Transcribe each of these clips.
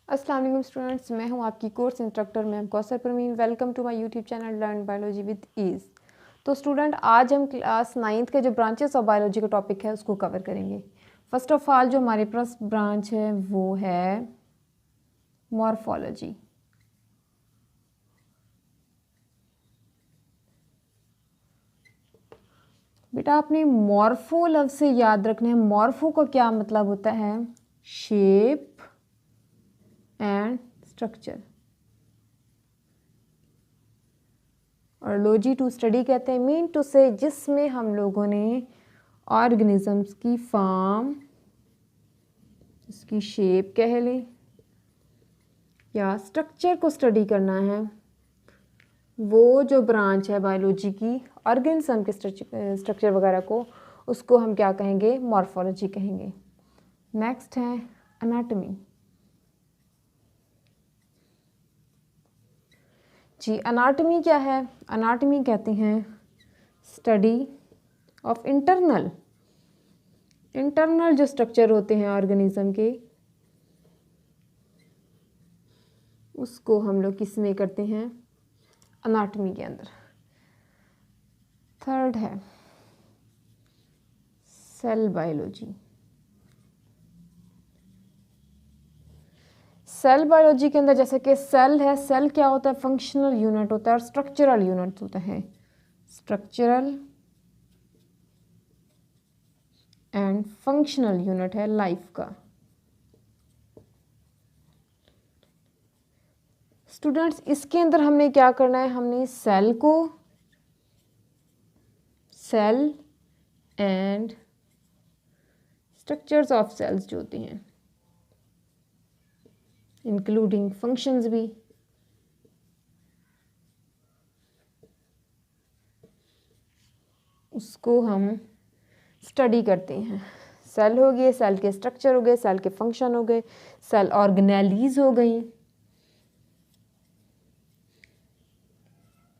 अस्सलाम वालेकुम स्टूडेंट्स, मैं हूं आपकी course instructor ma'am Kausar Parveen. Welcome to my YouTube channel learn biology with ease. तो स्टूडेंट, आज हम क्लास 9th के जो ब्रांचेस ऑफ बायोलॉजी का टॉपिक है उसको कवर करेंगे। फर्स्ट ऑफ ऑल जो हमारे पास ब्रांच है वो है मॉर्फोलॉजी। बेटा आपने मॉर्फो लफ्ज़ से याद रखना है। मॉर्फो का क्या मतलब होता है? Shape and structure. और लॉजी टू स्टडी कहते हैं, मीन टू से जिसमें हम लोगों ने ऑर्गेनिजम्स की फॉर्म, इसकी शेप कह लें या स्ट्रक्चर को स्टडी करना है, वो जो ब्रांच है बायोलॉजी की ऑर्गेनिज्म के स्ट्रक्चर वगैरह को, उसको हम क्या कहेंगे? मॉर्फोलॉजी कहेंगे। नेक्स्ट है एनाटॉमी। जी, एनाटॉमी क्या है? एनाटॉमी कहते हैं स्टडी ऑफ इंटरनल जो स्ट्रक्चर होते हैं ऑर्गेनिज्म के, उसको हम लोग किस में करते हैं? एनाटॉमी के अंदर। थर्ड है सेल बायोलॉजी। सेल बायोलॉजी के अंदर जैसे कि सेल है, सेल क्या होता है? फंक्शनल यूनिट होता है और स्ट्रक्चरल यूनिट होता है। स्ट्रक्चरल एंड फंक्शनल यूनिट है लाइफ का। स्टूडेंट्स, इसके अंदर हमने क्या करना है? हमने सेल को, cell and structures of cells जो होती हैं, इंक्लूडिंग फंक्शंस भी, उसको हम स्टडी करते हैं। सेल हो गए, सेल के स्ट्रक्चर हो गए, सेल के फंक्शन हो गए, सेल ऑर्गेनेलीज हो गई।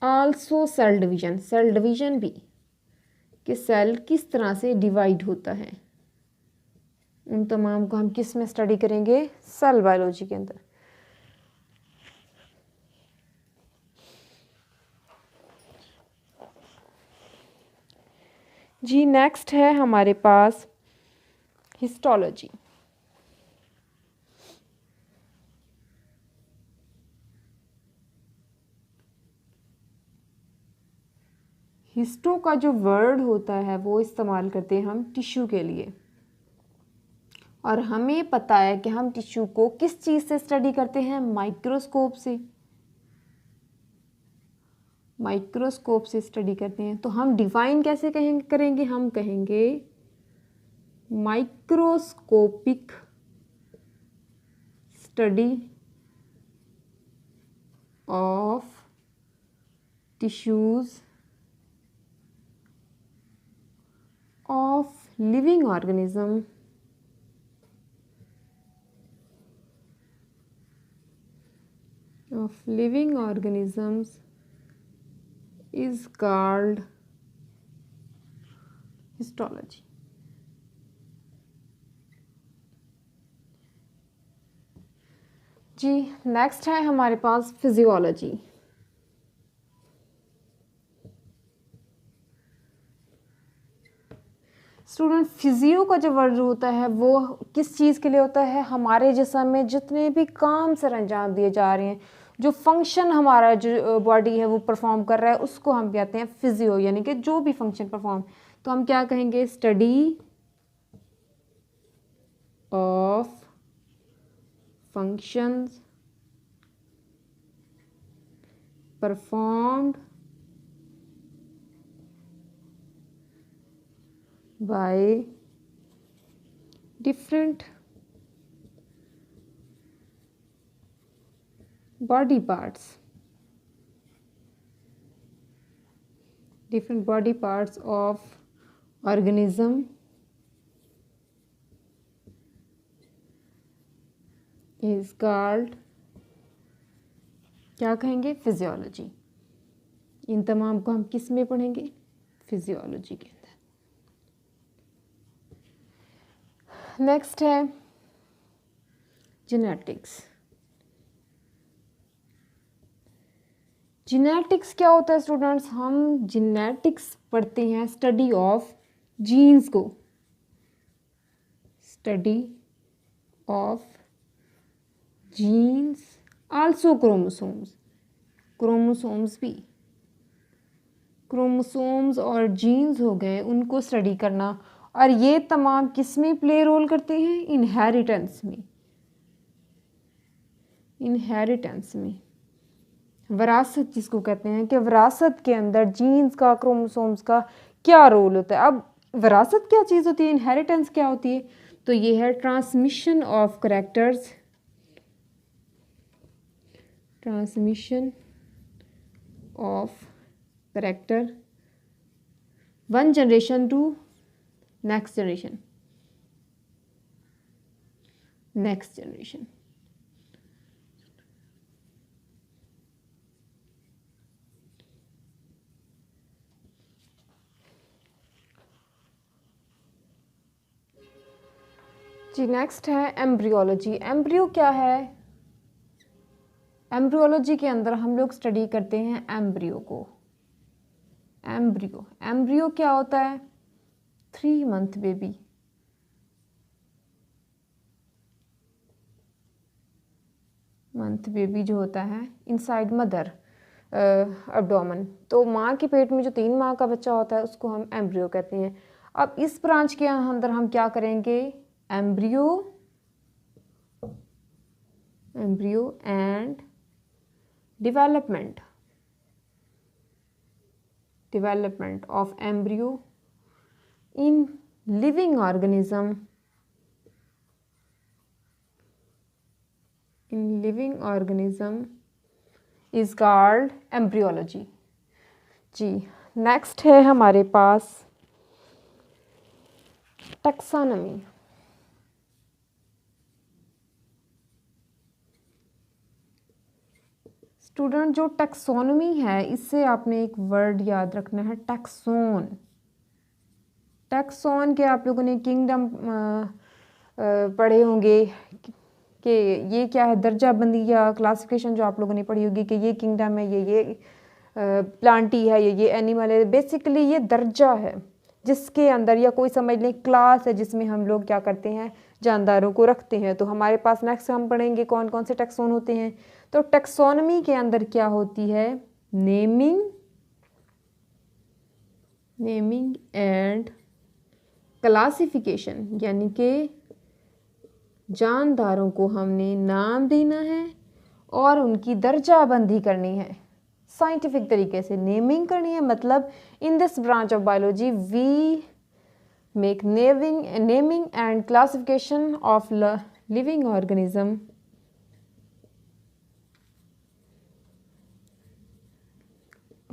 आल्सो सेल डिवीजन भी, कि सेल किस तरह से डिवाइड होता है, उन तमाम को हम किस में स्टडी करेंगे? सेल बायोलॉजी के अंदर। जी, नेक्स्ट है हमारे पास हिस्टोलॉजी। हिस्टो का जो वर्ड होता है वो इस्तेमाल करते हैं हम टिश्यू के लिए, और हमें पता है कि हम टिश्यू को किस चीज़ से स्टडी करते हैं? माइक्रोस्कोप से। माइक्रोस्कोप से स्टडी करते हैं। तो हम डिफाइन कैसे करेंगे? हम कहेंगे microscopic study of tissues of living organism is called histology. जी, नेक्स्ट है हमारे पास फिजियोलॉजी। स्टूडेंट, फिजियो का जो वर्ड होता है वो किस चीज़ के लिए होता है? हमारे जिस्म में जितने भी काम सर अंजाम दिए जा रहे हैं, जो फंक्शन हमारा जो बॉडी है वो परफॉर्म कर रहा है, उसको हम कहते हैं फिजियो, यानी कि जो भी फंक्शन परफॉर्म। तो हम क्या कहेंगे? Study of functions performed by different body parts of organism is called, क्या कहेंगे? फिजियोलॉजी। इन तमाम को हम किस में पढ़ेंगे? फिजियोलॉजी के अंदर। नेक्स्ट है जेनेटिक्स। जीनेटिक्स क्या होता है स्टूडेंट्स? हम जीनेटिक्स पढ़ते हैं स्टडी ऑफ जीन्स को, study of genes, also chromosomes, chromosomes भी, क्रोमोसोम्स और जीन्स हो गए, उनको स्टडी करना। और ये तमाम किस में प्ले रोल करते हैं? इनहेरिटेंस में, इनहेरिटेंस में, विरासत जिसको कहते हैं कि विरासत के अंदर जीन्स का, क्रोमोसोम्स का क्या रोल होता है। अब विरासत क्या चीज़ होती है, इनहेरिटेंस क्या होती है? तो ये है transmission of characters, transmission of character one generation to next generation, next generation. जी नेक्स्ट है एम्ब्रियोलॉजी। एम्ब्रियो क्या है? एम्ब्रियोलॉजी के अंदर हम लोग स्टडी करते हैं एम्ब्रियो को। एम्ब्रियो, एम्ब्रियो क्या होता है? 3 मंथ बेबी, मंथ बेबी जो होता है इनसाइड मदर एब्डोमेन, तो माँ के पेट में जो 3 माह का बच्चा होता है उसको हम एम्ब्रियो कहते हैं। अब इस ब्रांच के अंदर हम क्या करेंगे? Embryo, embryo and development, development of embryo in living organism, in living organism is called embryology। जी नेक्स्ट है हमारे पास टैक्सोनॉमी। स्टूडेंट जो टैक्सोनॉमी है इससे आपने एक वर्ड याद रखना है, टैक्सोन। टैक्सोन के आप लोगों ने किंगडम पढ़े होंगे कि ये क्या है, दर्जाबंदी या क्लासिफिकेशन जो आप लोगों ने पढ़ी होगी कि ये किंगडम है, ये प्लांटी है, ये एनिमल है। बेसिकली ये दर्जा है जिसके अंदर, या कोई समझ लें क्लास है जिसमें हम लोग क्या करते हैं, जानदारों को रखते हैं। तो हमारे पास नेक्स्ट हम पढ़ेंगे कौन कौन से टैक्सोन होते हैं। तो टैक्सोनॉमी के अंदर क्या होती है? नेमिंग, नेमिंग एंड क्लासिफिकेशन, यानी कि जानदारों को हमने नाम देना है और उनकी दर्जाबंदी करनी है, साइंटिफिक तरीके से नेमिंग करनी है। मतलब in this branch of biology we make naming and classification of living organism,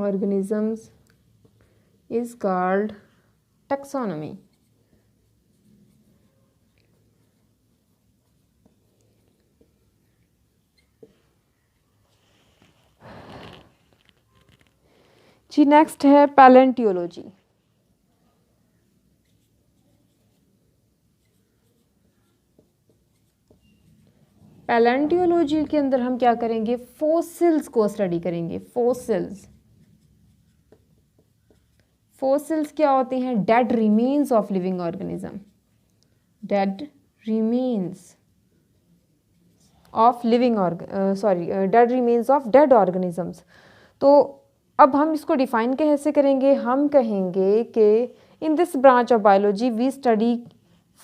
organisms is called taxonomy। जी नेक्स्ट है पैलेंटियोलॉजी। पैलेंटियोलॉजी के अंदर हम क्या करेंगे? फॉसिल्स को स्टडी करेंगे। फॉसिल्स, फॉसिल्स क्या होते हैं? Dead remains of living organism, dead remains of living dead remains of dead organisms. तो अब हम इसको डिफाइन कैसे करेंगे? हम कहेंगे कि in this branch of biology we study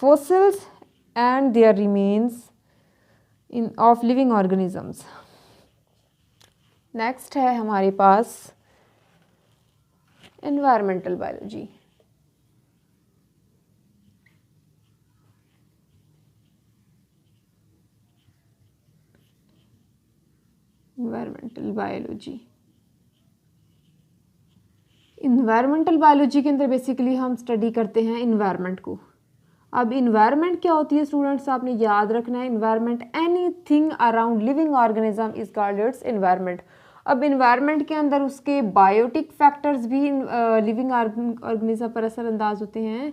fossils and their remains in of living organisms. Next है हमारे पास environmental biology. Environmental biology, environmental biology के अंदर बेसिकली हम स्टडी करते हैं इन्वायरमेंट को। अब इन्वायरमेंट क्या होती है स्टूडेंट्स? आपने याद रखना है, environment anything around living organism is called its environment. अब इन्वायरमेंट के अंदर उसके बायोटिक फैक्टर्स भी लिविंग ऑर्गेनिज्म पर असरअंदाज होते हैं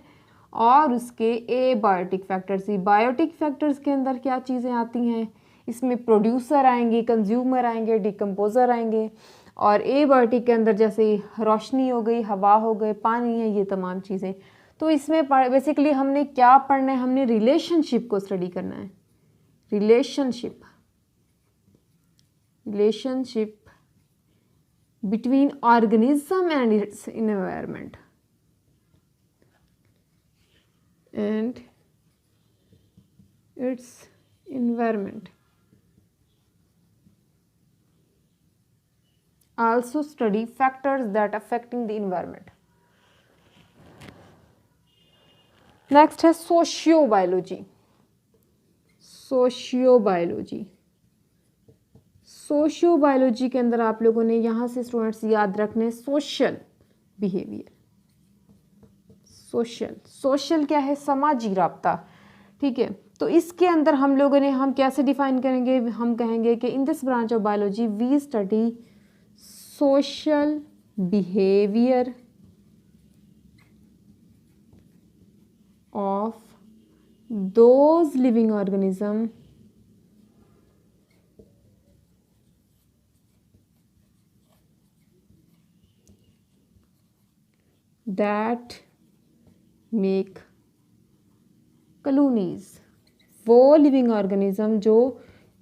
और उसके एबायोटिक फैक्टर्स भी। बायोटिक फैक्टर्स के अंदर क्या चीज़ें आती हैं? इसमें प्रोड्यूसर आएंगे, कंज्यूमर आएंगे, डिकम्पोजर आएंगे। और एबायोटिक के अंदर जैसे रोशनी हो गई, हवा हो गए, पानी है, ये तमाम चीज़ें। तो इसमें बेसिकली हमने क्या पढ़ना है, हमने रिलेशनशिप को स्टडी करना है। Relationship between organism and it's environment Also study factors that affecting the environment. Next है सोशियोबायोलॉजी। सोशियोबायोलॉजी के अंदर आप लोगों ने यहाँ से स्टूडेंट्स याद रखने सोशल बिहेवियर। सोशल क्या है, समाजी राब्ता, ठीक है। तो इसके अंदर हम लोगों ने, हम कैसे डिफाइन करेंगे, हम कहेंगे कि in this branch of biology we study social behavior of those living organisms that make colonies। वो लिविंग ऑर्गेनिज्म जो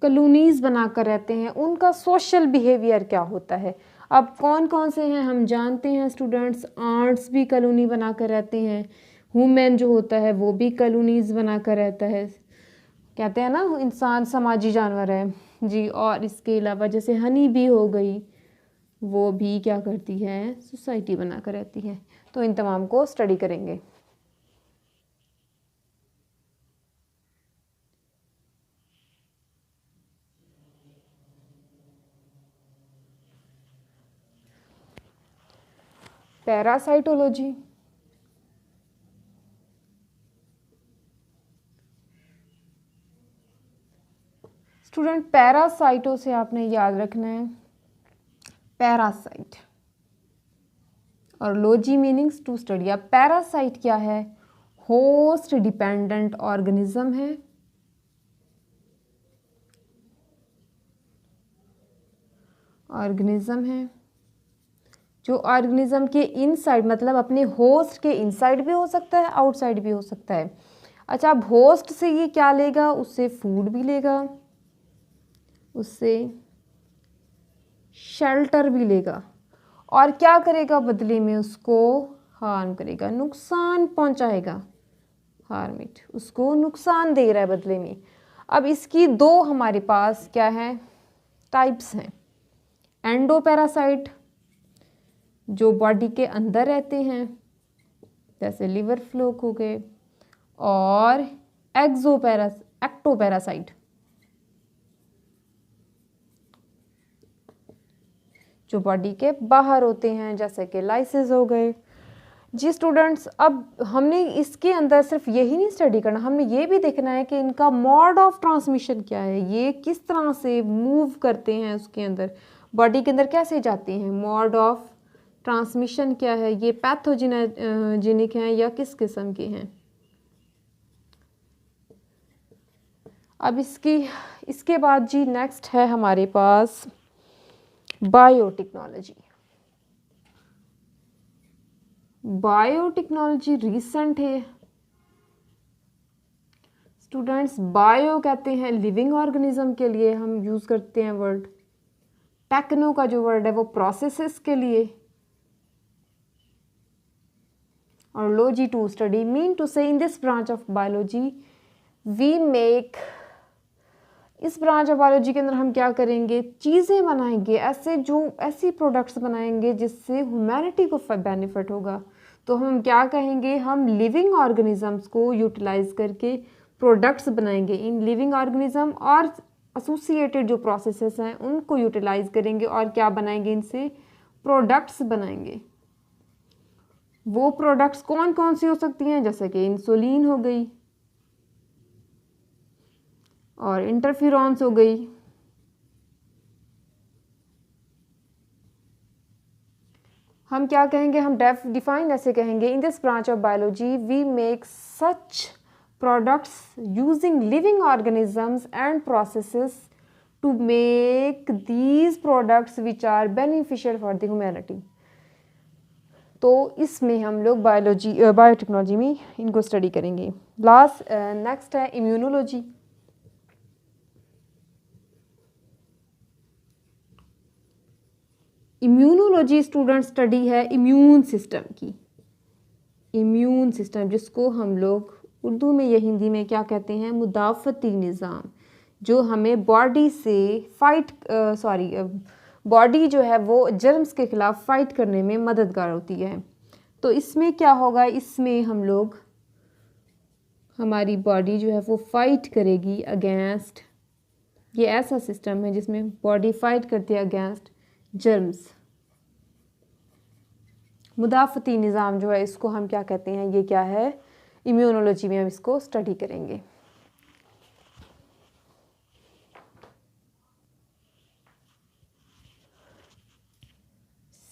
कॉलोनीज बनाकर रहते हैं, उनका सोशल बिहेवियर क्या होता है। अब कौन कौन से हैं हम जानते हैं स्टूडेंट्स। आंट्स भी कॉलोनी बनाकर रहते हैं, ह्यूमन जो होता है वो भी कॉलोनीज बनाकर रहता है। कहते हैं ना इंसान समाजी जानवर है जी। और इसके अलावा जैसे हनी बी हो गई, वो भी क्या करती है, सोसाइटी बनाकर रहती है। तो इन तमाम को स्टडी करेंगे। पैरासाइटोलॉजी, स्टूडेंट पैरासाइटो से आपने याद रखना है पैरासाइट, और लॉजी मीनिंग्स टू स्टडी। अब पैरासाइट क्या है, होस्ट डिपेंडेंट ऑर्गेनिज्म है, जो ऑर्गेनिज्म के इनसाइड, मतलब अपने होस्ट के इनसाइड भी हो सकता है, आउटसाइड भी हो सकता है। अच्छा, अब होस्ट से ये क्या लेगा, उससे फूड भी लेगा, उससे शेल्टर भी लेगा, और क्या करेगा बदले में, उसको हार्म करेगा, नुकसान पहुंचाएगा, हार्मिट, उसको नुकसान दे रहा है बदले में। अब इसकी दो हमारे पास क्या है, टाइप्स हैं। एंडोपैरासाइट जो बॉडी के अंदर रहते हैं, जैसे लिवर फ्लोक हो गए, और एक्टोपैरासाइट जो बॉडी के बाहर होते हैं, जैसे कि लाइसिस हो गए। जी स्टूडेंट्स, अब हमने इसके अंदर सिर्फ यही नहीं स्टडी करना, हमने ये भी देखना है कि इनका मोड ऑफ ट्रांसमिशन क्या है, ये किस तरह से मूव करते हैं, उसके अंदर बॉडी के अंदर कैसे जाते हैं, मोड ऑफ ट्रांसमिशन क्या है, ये पैथोजेनिक हैं या किस किस्म के हैं। अब इसके बाद जी नेक्स्ट है हमारे पास बायोटेक्नोलॉजी। बायोटेक्नोलॉजी रीसेंट है स्टूडेंट्स। बायो कहते हैं लिविंग ऑर्गेनिज्म के लिए हम यूज़ करते हैं वर्ड। टेक्नो का जो वर्ड है वो प्रोसेसेस के लिए, और logy to study, mean to say in this branch of biology we make, इस ब्रांच ऑफ बायोलॉजी के अंदर हम क्या करेंगे, चीज़ें बनाएंगे, ऐसी प्रोडक्ट्स बनाएंगे जिससे ह्यूमैनिटी को बेनिफिट होगा। तो हम क्या कहेंगे, हम लिविंग ऑर्गेनिजम्स को यूटिलाइज करके प्रोडक्ट्स बनाएंगे। इन लिविंग ऑर्गेनिज्म और एसोसिएटेड जो प्रोसेसेस हैं उनको यूटिलाइज करेंगे, और क्या बनाएंगे, इनसे प्रोडक्ट्स बनाएंगे। वो प्रोडक्ट्स कौन कौन सी हो सकती हैं, जैसे कि इंसुलिन हो गई, और इंटरफेरॉन्स हो गई, हम क्या कहेंगे, हम डिफाइन ऐसे कहेंगे, in this branch of biology we make such products using living organisms and processes to make these products which are beneficial for the humanity. तो इसमें हम लोग बायोटेक्नोलॉजी में इनको स्टडी करेंगे। नेक्स्ट है इम्यूनोलॉजी। इम्यूनोलॉजी स्टूडेंट स्टडी है immune system की। इम्यून सिस्टम जिसको हम लोग उर्दू में या हिंदी में क्या कहते हैं, मुदाफ़ती निज़ाम, जो हमें बॉडी से बॉडी जो है वो जर्म्स के ख़िलाफ़ फ़ाइट करने में मददगार होती है। तो इसमें क्या होगा, इसमें हम लोग हमारी बॉडी जो है वो फ़ाइट करेगी अगेंस्ट, ये ऐसा सिस्टम है जिसमें बॉडी फ़ाइट करती है अगेंस्ट जर्म्स। मुदाफ़ती निज़ाम जो है इसको हम क्या कहते हैं, ये क्या है, इम्यूनोलॉजी में हम इसको स्टडी करेंगे।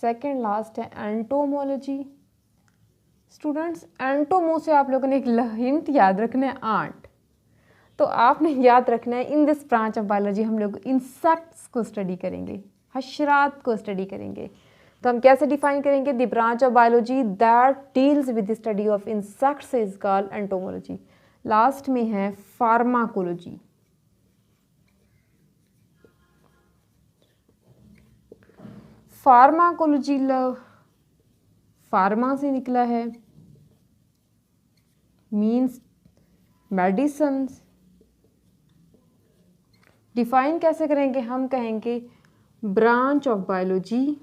सेकंड लास्ट है एंटोमोलॉजी। स्टूडेंट्स एंटोमो से आप लोगों ने एक हिंट याद रखना है, आंट। तो आपने याद रखना है इन दिस ब्रांच ऑफ बायोलॉजी हम लोग इंसेक्ट्स को स्टडी करेंगे, हशरात को स्टडी करेंगे। तो हम कैसे डिफाइन करेंगे, the branch of biology that deals with the study of insects is called entomology. Last में है फार्माकोलॉजी। फार्माकोलॉजी फार्मा से निकला है, मीन्स मेडिसिन। डिफाइन कैसे करेंगे, हम कहेंगे branch of biology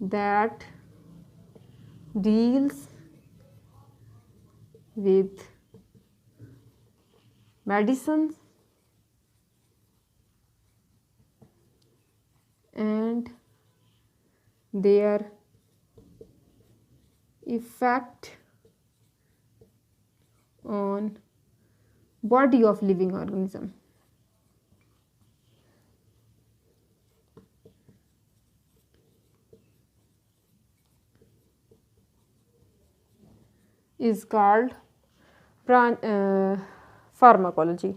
that deals with medicines and their effect on body of living organism. Is called pharmacology.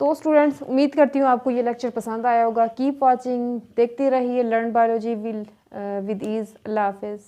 तो स्टूडेंट्स उम्मीद करती हूँ आपको ये लेक्चर पसंद आया होगा। कीप वॉचिंग, देखते रहिए लर्न बायोलॉजी विद ईज़। अल्लाह हाफिज़।